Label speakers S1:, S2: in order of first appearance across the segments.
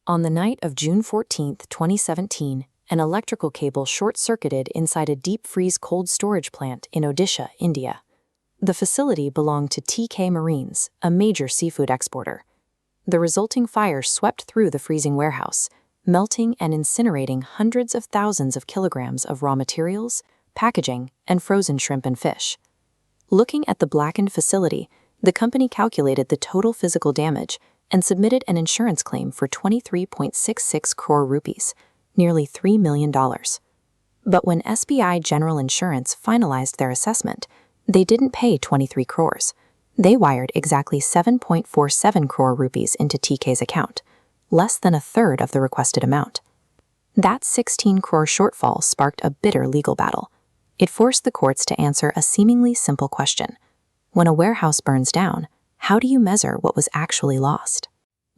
S1: On the night of June 14, 2017, an electrical cable short-circuited inside a deep-freeze cold storage plant in Odisha, India. The facility belonged to Teekay Marines, a major seafood exporter. The resulting fire swept through the freezing warehouse, melting and incinerating hundreds of thousands of kilograms of raw materials, packaging, and frozen shrimp and fish. Looking at the blackened facility, the company calculated the total physical damage and submitted an insurance claim for 23.66 crore rupees, nearly $3 million. But when SBI General Insurance finalized their assessment, they didn't pay 23 crores. They wired exactly 7.47 crore rupees into Teekay's account, less than a third of the requested amount. That 16 crore shortfall sparked a bitter legal battle. It forced the courts to answer a seemingly simple question. When a warehouse burns down, how do you measure what was actually lost?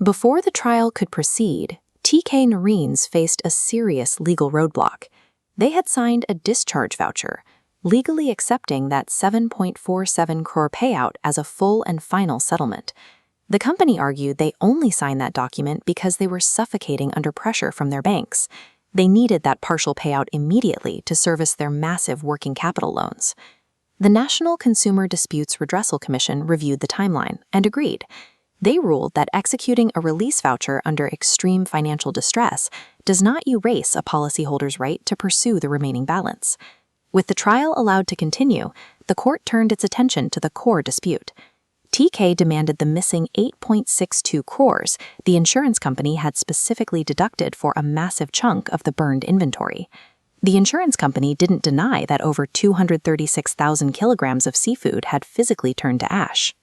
S1: Before the trial could proceed, Teekay Marines faced a serious legal roadblock. They had signed a discharge voucher, legally accepting that 7.47 crore payout as a full and final settlement. The company argued they only signed that document because they were suffocating under pressure from their banks. They needed that partial payout immediately to service their massive working capital loans. The National Consumer Disputes Redressal Commission reviewed the timeline and agreed. They ruled that executing a release voucher under extreme financial distress does not erase a policyholder's right to pursue the remaining balance. With the trial allowed to continue, the court turned its attention to the core dispute. Teekay demanded the missing 8.62 crores the insurance company had specifically deducted for a massive chunk of the burned inventory. The insurance company didn't deny that over 236,000 kilograms of seafood had physically turned to ash.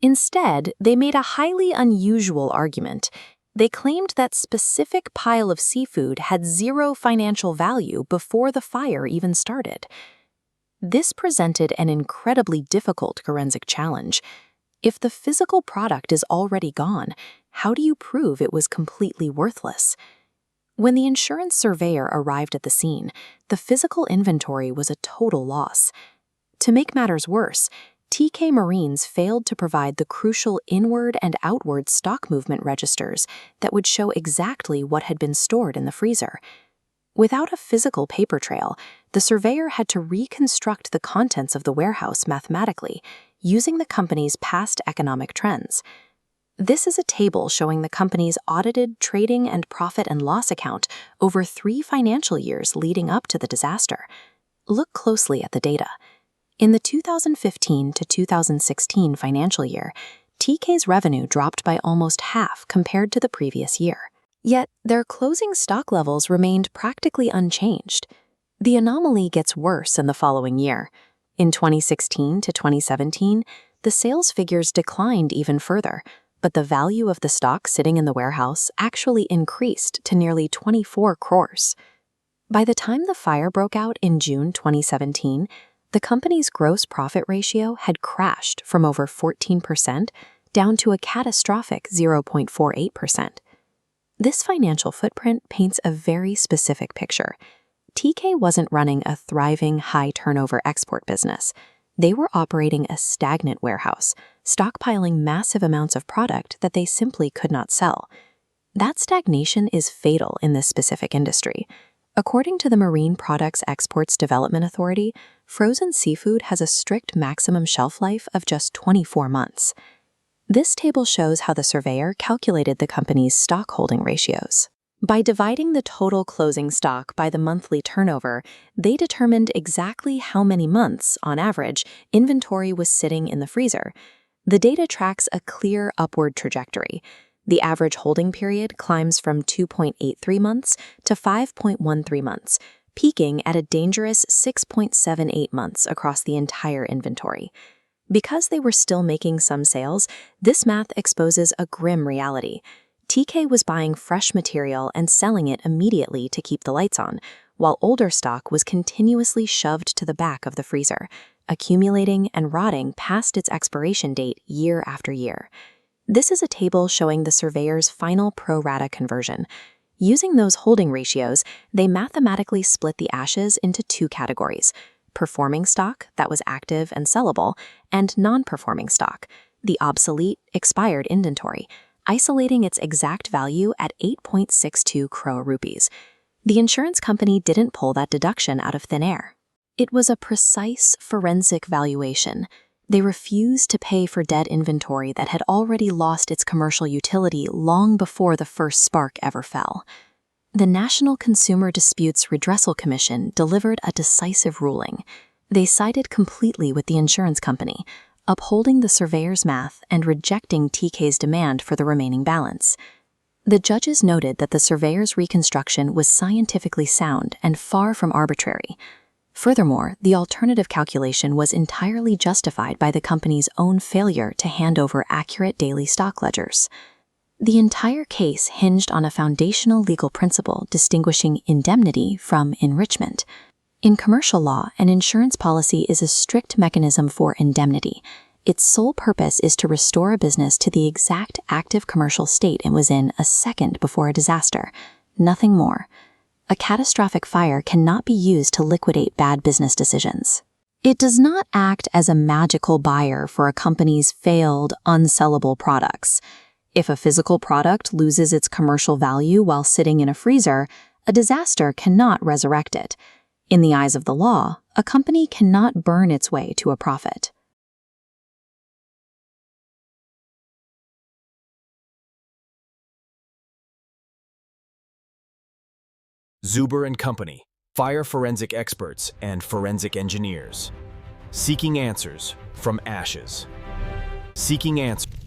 S1: Instead, they made a highly unusual argument. They claimed that specific pile of seafood had zero financial value before the fire even started. This presented an incredibly difficult forensic challenge. If the physical product is already gone, how do you prove it was completely worthless? When the insurance surveyor arrived at the scene, the physical inventory was a total loss. To make matters worse, Teekay Marines failed to provide the crucial inward and outward stock movement registers that would show exactly what had been stored in the freezer. Without a physical paper trail, the surveyor had to reconstruct the contents of the warehouse mathematically, using the company's past economic trends. This is a table showing the company's audited trading and profit and loss account over 3 financial years leading up to the disaster. Look closely at the data. In the 2015 to 2016 financial year, Teekay's revenue dropped by almost half compared to the previous year. Yet, their closing stock levels remained practically unchanged. The anomaly gets worse in the following year. In 2016 to 2017, the sales figures declined even further, but the value of the stock sitting in the warehouse actually increased to nearly 24 crores. By the time the fire broke out in June 2017, the company's gross profit ratio had crashed from over 14% down to a catastrophic 0.48%. This financial footprint paints a very specific picture. Teekay wasn't running a thriving, high-turnover export business. They were operating a stagnant warehouse, stockpiling massive amounts of product that they simply could not sell. That stagnation is fatal in this specific industry. According to the Marine Products Exports Development Authority, frozen seafood has a strict maximum shelf life of just 24 months. This table shows how the surveyor calculated the company's stock holding ratios. By dividing the total closing stock by the monthly turnover, they determined exactly how many months, on average, inventory was sitting in the freezer. The data tracks a clear upward trajectory. The average holding period climbs from 2.83 months to 5.13 months, peaking at a dangerous 6.78 months across the entire inventory. Because they were still making some sales, this math exposes a grim reality. Teekay was buying fresh material and selling it immediately to keep the lights on, while older stock was continuously shoved to the back of the freezer, accumulating and rotting past its expiration date year after year. This is a table showing the surveyor's final pro rata conversion. Using those holding ratios, they mathematically split the ashes into 2 categories: performing stock that was active and sellable, and non-performing stock, the obsolete, expired inventory, isolating its exact value at 8.62 crore rupees. The insurance company didn't pull that deduction out of thin air. It was a precise forensic valuation. They refused to pay for dead inventory that had already lost its commercial utility long before the first spark ever fell. The National Consumer Disputes Redressal Commission delivered a decisive ruling. They sided completely with the insurance company, upholding the surveyor's math and rejecting Teekay's demand for the remaining balance. The judges noted that the surveyor's reconstruction was scientifically sound and far from arbitrary. Furthermore, the alternative calculation was entirely justified by the company's own failure to hand over accurate daily stock ledgers. The entire case hinged on a foundational legal principle distinguishing indemnity from enrichment. In commercial law, an insurance policy is a strict mechanism for indemnity. Its sole purpose is to restore a business to the exact active commercial state it was in a second before a disaster. Nothing more. A catastrophic fire cannot be used to liquidate bad business decisions. It does not act as a magical buyer for a company's failed, unsellable products. If a physical product loses its commercial value while sitting in a freezer, a disaster cannot resurrect it. In the eyes of the law, a company cannot burn its way to a profit.
S2: Zuber & Company, fire forensic experts and forensic engineers. Seeking answers from ashes. Seeking answers.